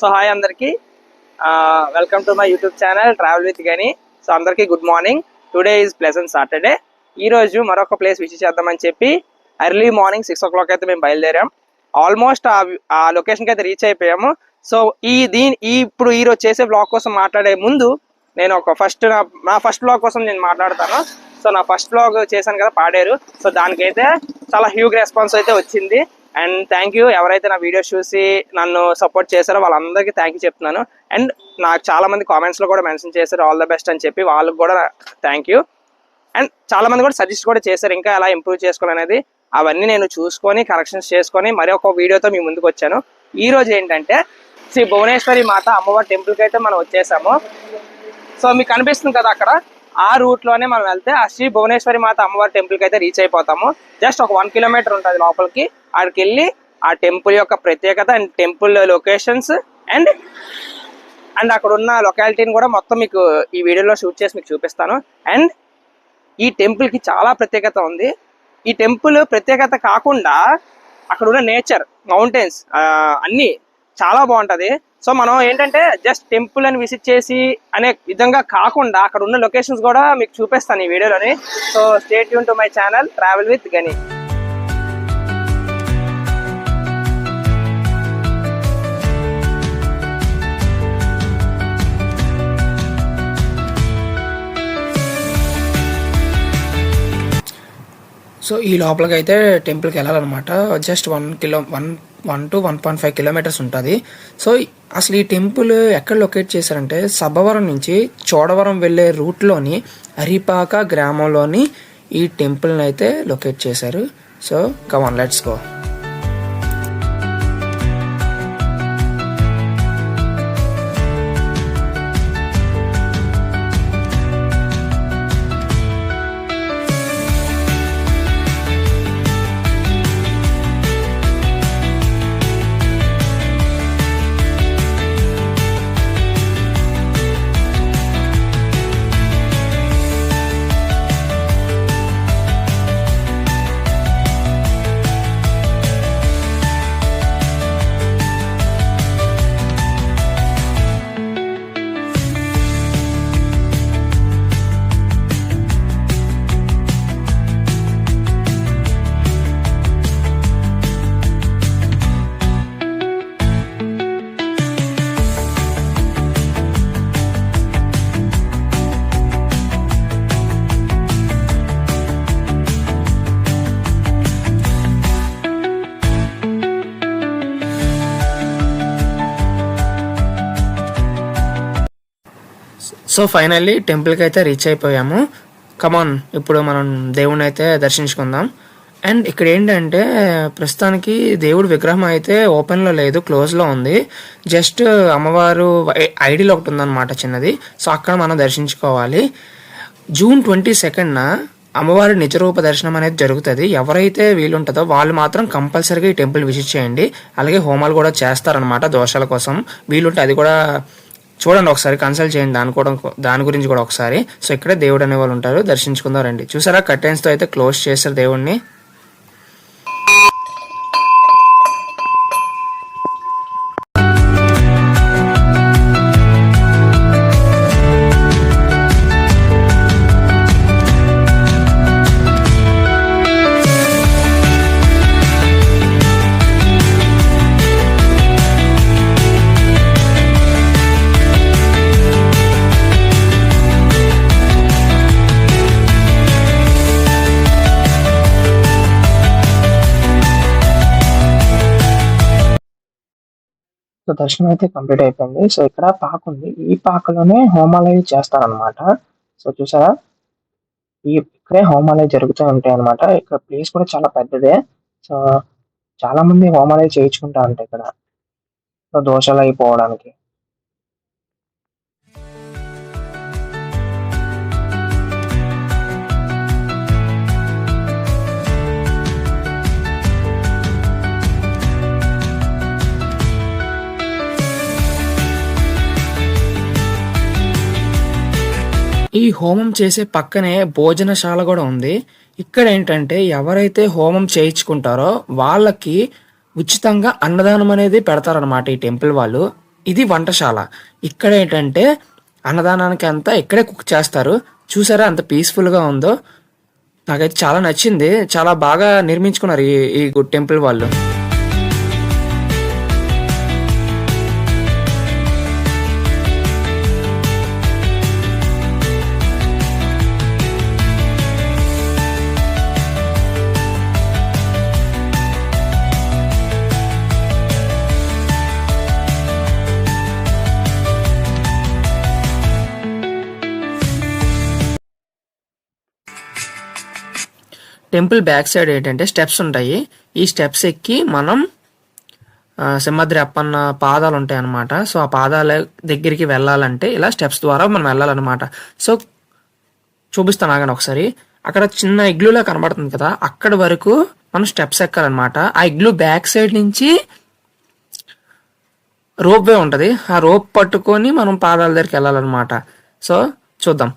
So hi అందరికి, welcome to my YouTube channel travel with Gani. So అందరికీ good morning. Today is pleasant Saturday. ఈ రోజు మరొక place visit చేద్దామని చెప్పి ఎర్లీ మార్నింగ్ 6 o'clock అయితే మేము బయలుదేరాం. ఆల్మోస్ట్ ఆ లొకేషన్కి అయితే రీచ్ అయిపోయాము. సో ఇప్పుడు ఈరోజు చేసే బ్లాగ్ కోసం మాట్లాడే ముందు నేను ఒక నా ఫస్ట్ బ్లాగ్ కోసం నేను మాట్లాడతాను. సో నా ఫస్ట్ బ్లాగ్ చేశాను కదా పాడేరు. సో దానికైతే చాలా హ్యూజ్ రెస్పాన్స్ అయితే వచ్చింది. అండ్ థ్యాంక్ యూ, ఎవరైతే నా వీడియోస్ చూసి నన్ను సపోర్ట్ చేశారో వాళ్ళందరికీ థ్యాంక్ యూ చెప్తున్నాను. అండ్ నాకు చాలా మంది కామెంట్స్లో కూడా మెన్షన్ చేశారు ఆల్ ద బెస్ట్ అని చెప్పి, వాళ్ళకి కూడా థ్యాంక్ యూ. అండ్ చాలా మంది కూడా సజెస్ట్ కూడా చేశారు ఇంకా ఎలా ఇంప్రూవ్ చేసుకోవాలనేది. అవన్నీ నేను చూసుకొని కరెక్షన్స్ చేసుకొని మరి ఒక వీడియోతో మీ ముందుకు వచ్చాను. ఈ రోజు ఏంటంటే శ్రీ భువనేశ్వరి మాత అమ్మవారి టెంపుల్కి అయితే మనం వచ్చేసాము. సో మీకు కనిపిస్తుంది కదా అక్కడ, ఆ రూట్లోనే మనం వెళ్తే ఆ శ్రీ భువనేశ్వరి మాత అమ్మవారి టెంపుల్కి అయితే రీచ్ అయిపోతాము. జస్ట్ ఒక 1 kilometer ఉంటుంది లోపలికి. అక్కడికి వెళ్ళి ఆ టెంపుల్ యొక్క ప్రత్యేకత అండ్ టెంపుల్ లొకేషన్స్ అండ్ అక్కడ ఉన్న లొకాలిటీని కూడా మొత్తం మీకు ఈ వీడియోలో షూట్ చేసి మీకు చూపిస్తాను. అండ్ ఈ టెంపుల్కి చాలా ప్రత్యేకత ఉంది. ఈ టెంపుల్ ప్రత్యేకత కాకుండా అక్కడ ఉన్న నేచర్, మౌంటైన్స్ అన్నీ చాలా బాగుంటుంది. సో మనం ఏంటంటే జస్ట్ టెంపుల్ అని విజిట్ చేసి అనే విధంగా కాకుండా అక్కడ ఉన్న లొకేషన్స్ కూడా మీకు చూపిస్తాను ఈ వీడియోలోని. So stay tune to my channel travel with Gani. So ఈ లోపలికి అయితే టెంపుల్కి వెళ్ళాలన్నమాట. జస్ట్ 1 to 1.5 kilometers ఉంటుంది. సో అసలు ఈ టెంపుల్ ఎక్కడ లొకేట్ చేశారంటే సబ్బవరం నుంచి చోడవరం వెళ్ళే రూట్లోని అరిపాక గ్రామంలోని ఈ టెంపుల్ని అయితే లొకేట్ చేశారు. So come on, let's go. So finally టెంపుల్కి అయితే రీచ్ అయిపోయాము. కమాన్, ఇప్పుడు మనం దేవుడిని అయితే దర్శించుకుందాం. అండ్ ఇక్కడ ఏంటంటే ప్రస్తుతానికి దేవుడి విగ్రహం అయితే ఓపెన్లో లేదు, క్లోజ్లో ఉంది. జస్ట్ అమ్మవారు ఐడిలో ఒకటి ఉందన్నమాట చిన్నది. సో అక్కడ మనం దర్శించుకోవాలి. June 22nd అమ్మవారి నిజరూప దర్శనం అనేది జరుగుతుంది. ఎవరైతే వీలుంటుందో వాళ్ళు మాత్రం కంపల్సరీగా ఈ టెంపుల్ విజిట్ చేయండి. అలాగే హోమాలు కూడా చేస్తారనమాట దోషాల కోసం. వీలుంటే అది కూడా చూడండి, ఒకసారి కన్సల్ట్ చేయండి దాని గురించి కూడా ఒకసారి. సో ఇక్కడే దేవుడు అనే వాళ్ళు ఉంటారు, దర్శించుకుందాం రండి. చూసారా, కర్టెన్స్తో అయితే క్లోజ్ చేశారు దేవుడిని. సో దర్శనం అయితే కంప్లీట్ అయిపోయింది. సో ఇక్కడ పాక ఉంది, ఈ పాకలోనే హోమాలు అవి చేస్తారనమాట. సో చూసారా, ఇక్కడే హోమాలు జరుగుతూ ఉంటాయి అనమాట. ఇక్కడ ప్లేస్ కూడా చాలా పెద్దదే. సో చాలా మంది హోమాలు చేయించుకుంటా ఉంటాయి ఇక్కడ, సో దోషాలు అయిపోవడానికి. ఈ హోమం చేసే పక్కనే భోజనశాల కూడా ఉంది. ఇక్కడ ఏంటంటే ఎవరైతే హోమం చేయించుకుంటారో వాళ్ళకి ఉచితంగా అన్నదానం అనేది పెడతారనమాట ఈ టెంపుల్ వాళ్ళు. ఇది వంటశాల. ఇక్కడ ఏంటంటే అన్నదానానికి అంతా ఇక్కడే కుక్ చేస్తారు. చూసారా అంత పీస్ఫుల్గా ఉందో. నాకైతే చాలా నచ్చింది. చాలా బాగా నిర్మించుకున్నారు ఈ టెంపుల్ వాళ్ళు. టెంపుల్ బ్యాక్ సైడ్ ఏంటంటే స్టెప్స్ ఉంటాయి. ఈ స్టెప్స్ ఎక్కి మనం సింహాద్రి అప్పన్న పాదాలు ఉంటాయి అన్నమాట. సో ఆ పాదాల దగ్గరికి వెళ్ళాలంటే ఇలా స్టెప్స్ ద్వారా మనం వెళ్ళాలన్నమాట. సో చూపిస్తాను ఆగండి ఒకసారి. అక్కడ చిన్న ఇగ్లూలా కనబడుతుంది కదా, అక్కడ వరకు మనం స్టెప్స్ ఎక్కాలన్నమాట. ఆ ఇగ్లూ బ్యాక్ సైడ్ నుంచి రోప్ వే ఉంటుంది. ఆ రోప్ పట్టుకొని మనం పాదాల దగ్గరికి వెళ్ళాలన్నమాట. సో చూద్దాం.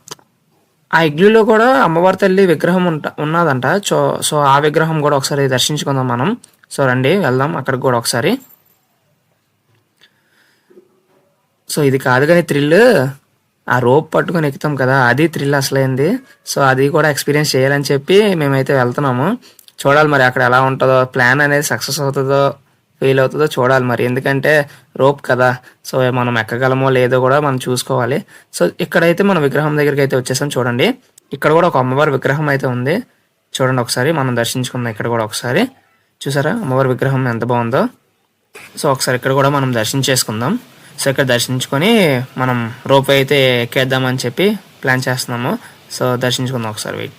ఆ ఇగ్లూలో కూడా అమ్మవారి తల్లి విగ్రహం ఉన్నదంట. సో ఆ విగ్రహం కూడా ఒకసారి దర్శించుకుందాం మనం. సో రండి వెళ్దాం అక్కడికి కూడా ఒకసారి. సో ఇది కాదు కానీ థ్రిల్, ఆ రోప్ పట్టుకొని ఎక్కుతాం కదా, అది థ్రిల్ అసలైంది. సో అది కూడా ఎక్స్పీరియన్స్ చేయాలని చెప్పి మేమైతే వెళ్తున్నాము. చూడాలి మరి అక్కడ ఎలా ఉంటుందో, ప్లాన్ అనేది సక్సెస్ అవుతుందో ఫెయిల్ అవుతుందో చూడాలి మరి. ఎందుకంటే రోప్ కదా, సో మనం ఎక్కగలమో లేదో కూడా మనం చూసుకోవాలి. సో ఇక్కడైతే మన విగ్రహం దగ్గరికి అయితే వచ్చేసాం. చూడండి ఇక్కడ కూడా ఒక అమ్మవారి విగ్రహం అయితే ఉంది. చూడండి ఒకసారి మనం దర్శించుకుందాం. ఇక్కడ కూడా ఒకసారి చూసారా అమ్మవారి విగ్రహం ఎంత బాగుందో. సో ఒకసారి ఇక్కడ కూడా మనం దర్శించేసుకుందాం. సో ఇక్కడ దర్శించుకొని మనం రోప్ అయితే ఎక్కేద్దామని చెప్పి ప్లాన్ చేస్తున్నాము. సో దర్శించుకుందాం ఒకసారి. వెయిట్.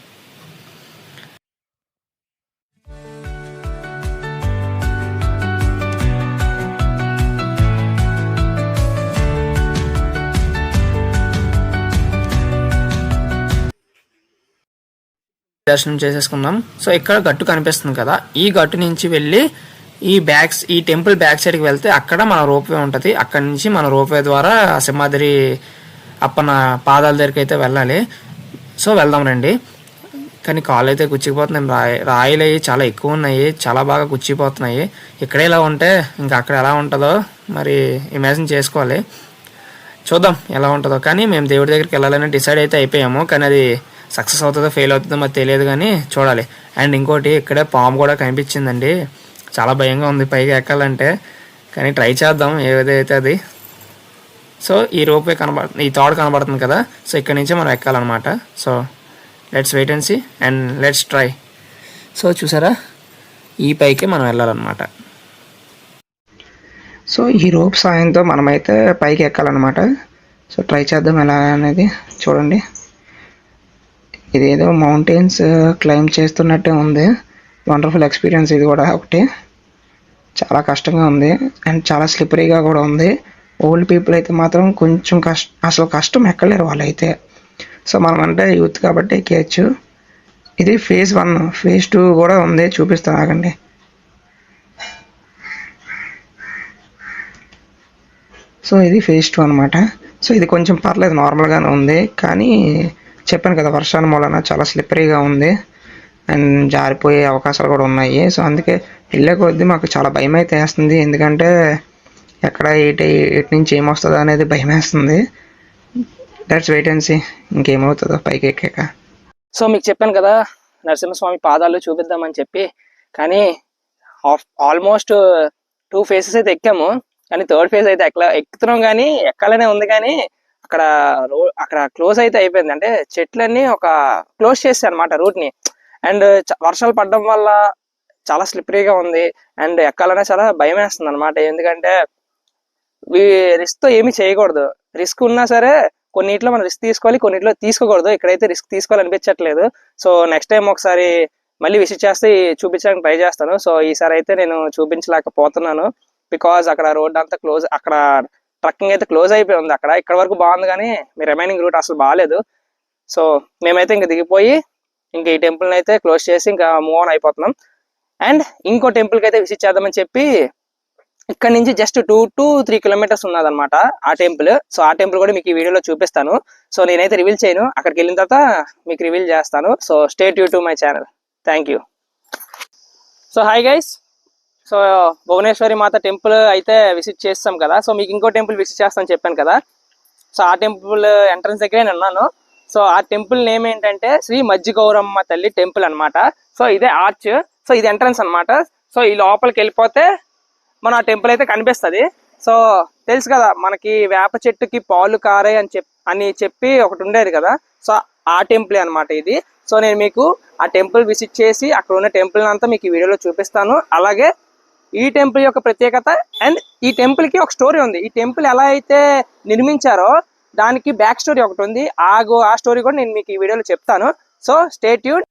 దర్శనం చేసేసుకుందాం. సో ఇక్కడ గట్టు కనిపిస్తుంది కదా, ఈ గట్టు నుంచి వెళ్ళి ఈ టెంపుల్ బ్యాక్ సైడ్కి వెళ్తే అక్కడ మన రోప్వే ఉంటుంది. అక్కడ నుంచి మన రోప్వే ద్వారా సింహాద్రి అప్పన పాదాల దగ్గరికి అయితే వెళ్ళాలి. సో వెళ్దాం రండి. కానీ కాళ్ళు అయితే గుచ్చిపోతున్నాయి. రాయిలు అవి చాలా ఎక్కువ ఉన్నాయి, చాలా బాగా గుచ్చిపోతున్నాయి. ఇక్కడే ఇలా ఉంటే ఇంకా అక్కడ ఎలా ఉంటుందో మరి ఇమాజిన్ చేసుకోవాలి. చూద్దాం ఎలా ఉంటుందో. కానీ మేము దేవుడి దగ్గరికి వెళ్ళాలని డిసైడ్ అయితే అయిపోయాము. కానీ అది సక్సెస్ అవుతుందో ఫెయిల్ అవుతుందో మరి తెలియదు, కానీ చూడాలి. అండ్ ఇంకోటి ఇక్కడే పాము కూడా కనిపించిందండి. చాలా భయంగా ఉంది పైకి ఎక్కాలంటే, కానీ ట్రై చేద్దాం ఏదైతే అది. సో ఈ రోపే ఈ తాడు కనబడుతుంది కదా, సో ఇక్కడ నుంచే మనం ఎక్కాలన్నమాట. So let's wait and see and let's try. So చూసారా ఈ పైకి మనం వెళ్ళాలన్నమాట. సో ఈ రోప్ సాయంతో మనమైతే పైకి ఎక్కాలన్నమాట. సో ట్రై చేద్దాం ఎలా అనేది. చూడండి ఇదేదో మౌంటైన్స్ క్లైంబ్ చేస్తున్నట్టే ఉంది. వండర్ఫుల్ ఎక్స్పీరియన్స్ ఇది కూడా ఒకటి. చాలా కష్టంగా ఉంది అండ్ చాలా స్లిప్పరీగా కూడా ఉంది. ఓల్డ్ పీపుల్ అయితే మాత్రం కొంచెం అసలు కష్టం ఎక్కలేరు వాళ్ళైతే. సో మనం అంటే యూత్ కాబట్టి ఎక్కేయచ్చు. ఇది ఫేజ్ 1. ఫేజ్ 2 కూడా ఉంది, చూపిస్తాను ఆగండి. సో ఇది ఫేజ్ 2 అనమాట. సో ఇది కొంచెం పర్లేదు, నార్మల్గానే ఉంది. కానీ చెప్పాను కదా వర్షాన్ని మూలన చాలా స్లిప్పరీగా ఉంది అండ్ జారిపోయే అవకాశాలు కూడా ఉన్నాయి. సో అందుకే వెళ్ళే కొద్దీ మాకు చాలా భయం అయితే వేస్తుంది. ఎందుకంటే ఎక్కడ ఎటు నుంచి ఏమొస్తుందో అనేది భయం వేస్తుంది. దట్స్ వెయిట్ అండ్ సీ ఇంకేమవుతుందో పైకి ఎక్కాక. సో మీకు చెప్పాను కదా నరసింహస్వామి పాదాలు చూపిద్దామని చెప్పి, కానీ ఆల్మోస్ట్ 2 ఫేజెస్ అయితే ఎక్కాము. కానీ 3rd ఫేజ్ అయితే ఎక్కుతున్నాం, కానీ ఎక్కాలనే ఉంది. కానీ అక్కడ క్లోజ్ అయితే అయిపోయింది. అంటే చెట్లన్నీ ఒక క్లోజ్ చేస్తాయి అనమాట రూట్ ని. అండ్ వర్షాలు పడడం వల్ల చాలా స్లిప్పరీగా ఉంది అండ్ ఎక్కాలనే చాలా భయం వేస్తుంది అనమాట. ఎందుకంటే రిస్క్ తో ఏమీ చేయకూడదు. రిస్క్ ఉన్నా సరే కొన్నిట్లో మనం రిస్క్ తీసుకోవాలి, కొన్నిట్లో తీసుకోకూడదు. ఇక్కడైతే రిస్క్ తీసుకోవాలనిపించట్లేదు. సో నెక్స్ట్ టైం ఒకసారి మళ్ళీ విజిట్ చేస్తే చూపించడానికి ట్రై చేస్తాను. సో ఈసారి అయితే నేను చూపించలేకపోతున్నాను, బికాజ్ అక్కడ రోడ్ అంతా క్లోజ్. అక్కడ ట్రక్కింగ్ అయితే క్లోజ్ అయిపోయి ఉంది. ఇక్కడ వరకు బాగుంది, కానీ మీ రిమైనింగ్ రూట్ అసలు బాగాలేదు. సో మేమైతే ఇంకా దిగిపోయి ఇంకా ఈ టెంపుల్ని అయితే క్లోజ్ చేసి ఇంకా మూవ్ ఆన్ అయిపోతున్నాం. అండ్ ఇంకో టెంపుల్కి అయితే విజిట్ చేద్దామని చెప్పి ఇక్కడ నుంచి జస్ట్ 2 to 3 కిలోమీటర్స్ ఉన్నదన్నమాట ఆ టెంపుల్. సో ఆ టెంపుల్ కూడా మీకు ఈ వీడియోలో చూపిస్తాను. సో నేనైతే రివీల్ చేయను, అక్కడికి వెళ్ళిన తర్వాత మీకు రివీల్ చేస్తాను. So stay tune to my channel. Thank you. So hi guys, so Bhuvaneshwari Mata temple అయితే విజిట్ చేస్తాం కదా. సో మీకు ఇంకో టెంపుల్ విజిట్ చేస్తామని చెప్పాను కదా. సో ఆ టెంపుల్ ఎంట్రన్స్ దగ్గరే నేను ఉన్నాను. సో ఆ టెంపుల్ నేమ్ ఏంటంటే శ్రీ మజ్జిగౌరమ్మ తల్లి టెంపుల్ అన్నమాట. సో ఇదే ఆర్చ్. సో ఇది ఎంట్రన్స్ అన్నమాట. సో ఈ లోపలికి వెళ్ళిపోతే మన ఆ టెంపుల్ అయితే కనిపిస్తుంది. సో తెలుసు కదా మనకి వేప చెట్టుకి పాలు కారే అని చెప్పి ఒకటి ఉండేది కదా. సో ఆ టెంపుల్ అన్నమాట ఇది. సో నేను మీకు ఆ టెంపుల్ విజిట్ చేసి అక్కడ ఉన్న టెంపుల్ అంతా మీకు ఈ వీడియోలో చూపిస్తాను. అలాగే ఈ టెంపుల్ యొక్క ప్రత్యేకత అండ్ ఈ టెంపుల్ కి ఒక స్టోరీ ఉంది. ఈ టెంపుల్ ఎలా అయితే నిర్మించారో దానికి బ్యాక్ స్టోరీ ఒకటి ఉంది. ఆ స్టోరీ కూడా నేను మీకు ఈ వీడియోలో చెప్తాను. So stay tune.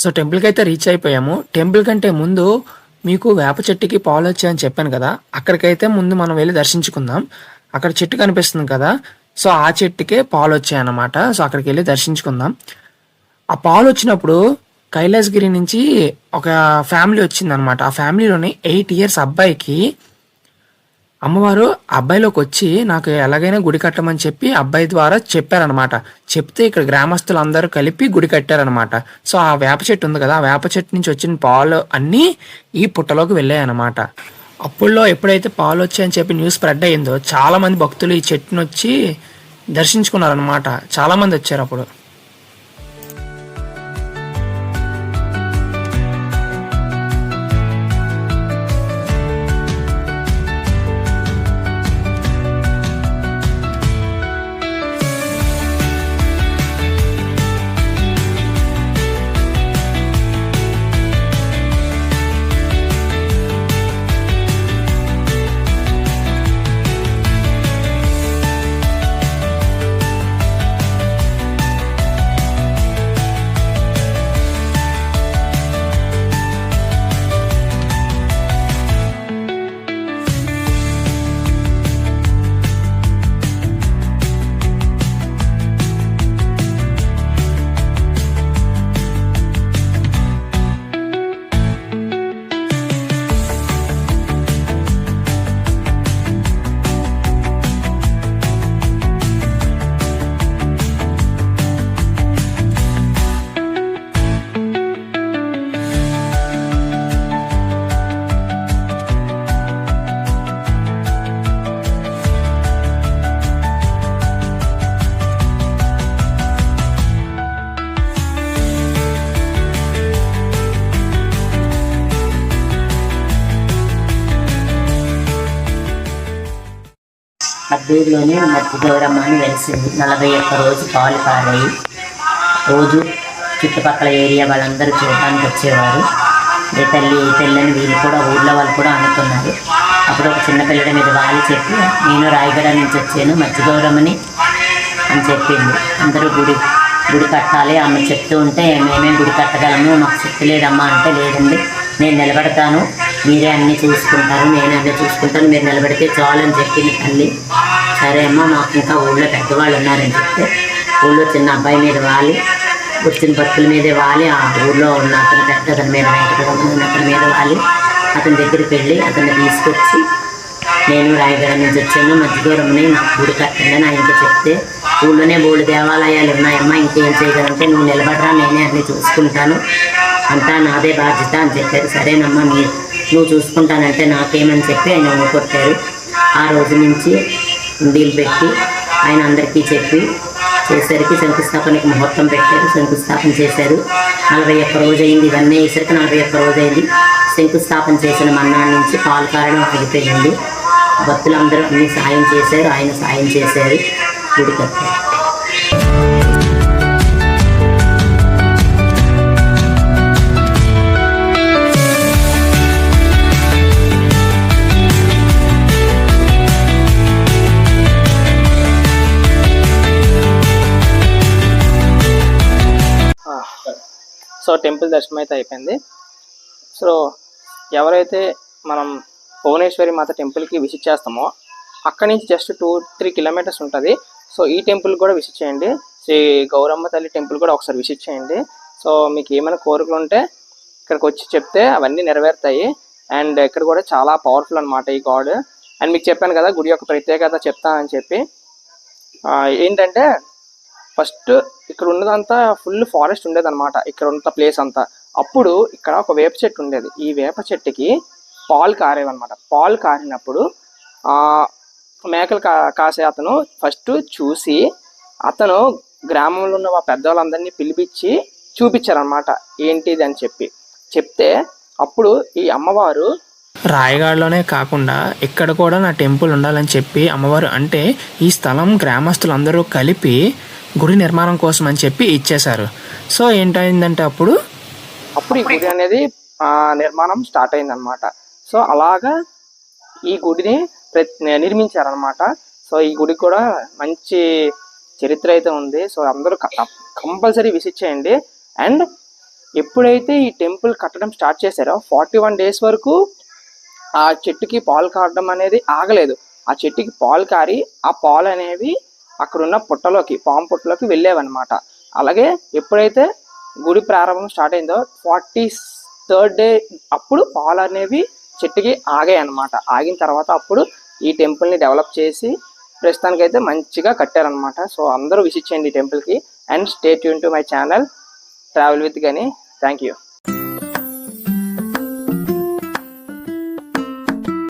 సో టెంపుల్కి అయితే రీచ్ అయిపోయాము. టెంపుల్ కంటే ముందు మీకు వేప చెట్టుకి పాలు వచ్చాయని చెప్పాను కదా, అక్కడికైతే ముందు మనం వెళ్ళి దర్శించుకుందాం. అక్కడ చెట్టు కనిపిస్తుంది కదా, సో ఆ చెట్టుకే పాలు వచ్చాయన్నమాట. సో అక్కడికి వెళ్ళి దర్శించుకుందాం. ఆ పాలు వచ్చినప్పుడు కైలాసగిరి నుంచి ఒక ఫ్యామిలీ వచ్చిందనమాట. ఆ ఫ్యామిలీలోని 8 years అబ్బాయికి అమ్మవారు అబ్బాయిలోకి వచ్చి నాకు ఎలాగైనా గుడి కట్టమని చెప్పి అబ్బాయి ద్వారా చెప్పారనమాట. చెప్తే ఇక్కడ గ్రామస్తులు అందరూ కలిపి గుడి కట్టారనమాట. సో ఆ వేప చెట్టు ఉంది కదా, ఆ వేప చెట్టు నుంచి వచ్చిన పాలు అన్నీ ఈ పుట్టలోకి వెళ్ళాయి అనమాట. అప్పుల్లో ఎప్పుడైతే పాలు వచ్చాయని చెప్పి న్యూస్ స్ప్రెడ్ అయ్యిందో చాలా మంది భక్తులు ఈ చెట్టును వచ్చి దర్శించుకున్నారనమాట. చాలా మంది వచ్చారు అప్పుడు. అద్దూరులోనే మజ్జిగౌరమ్మ అని వెలిసింది. 41 రోజు పాలు పారాయి. రోజు చుట్టుపక్కల ఏరియా వాళ్ళందరూ చూడడానికి వచ్చేవారు. ఏ తల్లి ఏ తెల్లని వీళ్ళు కూడా ఊళ్ళో వాళ్ళు కూడా అనుకున్నారు. అప్పుడు ఒక చిన్న పిల్లల మీద వాళ్ళు చెప్పి నేను రాయగడ నుంచి వచ్చాను మజ్జిగౌరమ్మని అని చెప్పింది. అందరూ గుడి కట్టాలి అమ్మ చెప్తూ ఉంటే మేమేం గుడి కట్టగలము, మాకు శక్తి లేదమ్మా అంటే లేదండి నేను నిలబడతాను, మీరే అన్నీ చూసుకుంటారు, నేను అన్నీ చూసుకుంటాను, మీరు నిలబడితే చాలు అని చెప్పింది తల్లి. సరే అమ్మ మాకు ఇంకా ఊళ్ళో పెద్దవాళ్ళు ఉన్నారని చెప్తే ఊళ్ళో చిన్న అబ్బాయి మీద వాలి, వచ్చిన భక్తుల మీదే వాలి, ఆ ఊళ్ళో ఉన్న అతని పెద్ద అతని మీద వెంకటరమణ అతని మీద వాలి అతని దగ్గరికి వెళ్ళి అతన్ని తీసుకొచ్చి నేను రాయగడ నుంచి వచ్చాను మజ్జిగౌరమ్మని నాకు గుడి కట్టండి అని ఆయనతో చెప్తే ఊళ్ళోనే 3 దేవాలయాలు ఉన్నాయమ్మా ఇంకేం చేయగలంటే నువ్వు నిలబడరా నేనే అన్నీ చూసుకుంటాను అంతా నాదే బాధ్యత అని చెప్పారు. సరేనమ్మా నువ్వు చూసుకుంటానంటే నాకేమని చెప్పి ఆయన కొట్టారు. ఆ రోజు నుంచి ఉండీలు పెట్టి ఆయన అందరికీ చెప్పి చేసరికి శంకుస్థాపనకి ముహూర్తం పెట్టారు. శంకుస్థాపన చేశారు. 41 రోజు అయింది. ఇవన్నీ వేసరికి 41 రోజు అయింది. శంకుస్థాపన చేసిన మన్నాడు నుంచి పాలు కారడం ఆగిపోయింది. భక్తులందరూ అన్ని సాయం చేశారు, ఆయన సాయం చేశారు, గుడి కట్టారు. సో టెంపుల్ దర్శనం అయితే అయిపోయింది. సో ఎవరైతే మనం భువనేశ్వరి మాత టెంపుల్కి విజిట్ చేస్తామో అక్కడి నుంచి జస్ట్ 2-3 కిలోమీటర్స్ ఉంటుంది. సో ఈ టెంపుల్ కూడా విజిట్ చేయండి. శ్రీ గౌరమ్మ తల్లి టెంపుల్ కూడా ఒకసారి విజిట్ చేయండి. సో మీకు ఏమైనా కోరికలు ఉంటే ఇక్కడికి వచ్చి చెప్తే అవన్నీ నెరవేరుతాయి. అండ్ ఇక్కడ కూడా చాలా పవర్ఫుల్ అనమాట ఈ గాడ్. అండ్ మీకు చెప్పాను కదా గుడి యొక్క ప్రత్యేకత చెప్తానని చెప్పి. ఏంటంటే ఫస్ట్ ఇక్కడ ఉన్నదంతా ఫుల్ ఫారెస్ట్ ఉండేది అనమాట, ఇక్కడ ఉన్న ప్లేస్ అంతా. అప్పుడు ఇక్కడ ఒక వేప చెట్టు ఉండేది. ఈ వేప చెట్టుకి పాలు కారేవన్నమాట. పాలు కారినప్పుడు మేకలు కాసే అతను ఫస్ట్ చూసి అతను గ్రామంలో ఉన్న పెద్దవాళ్ళందరినీ పిలిపించి చూపించారనమాట ఏంటిది అని చెప్తే అప్పుడు ఈ అమ్మవారు రాయగఢలోనే కాకుండా ఇక్కడ కూడా నా టెంపుల్ ఉండాలని చెప్పి అమ్మవారు అంటే ఈ స్థలం గ్రామస్తులందరూ కలిపి గుడి నిర్మాణం కోసం అని చెప్పి ఇచ్చేశారు. సో ఏంటైందంటే అప్పుడు ఈ గుడి అనేది నిర్మాణం స్టార్ట్ అయిందనమాట. సో అలాగా ఈ గుడిని నిర్మించారనమాట. సో ఈ గుడికి కూడా మంచి చరిత్ర అయితే ఉంది. సో అందరూ కంపల్సరీ విజిట్ చేయండి. అండ్ ఎప్పుడైతే ఈ టెంపుల్ కట్టడం స్టార్ట్ చేశారో 41 days వరకు ఆ చెట్టుకి పాలు కారడం అనేది ఆగలేదు. ఆ చెట్టుకి పాలు కారి ఆ పాలు అనేవి అక్కడున్న పాము పుట్టలోకి వెళ్ళేవన్నమాట. అలాగే ఎప్పుడైతే గుడి ప్రారంభం స్టార్ట్ అయిందో 43rd day అప్పుడు పాలు అనేవి చెట్టుకి ఆగాయి అన్నమాట. ఆగిన తర్వాత అప్పుడు ఈ టెంపుల్ని డెవలప్ చేసి ప్రస్తుతానికైతే మంచిగా కట్టారనమాట. సో అందరూ విజిట్ చేయండి ఈ టెంపుల్కి. And stay tune to my channel travel with Gani. Thank you.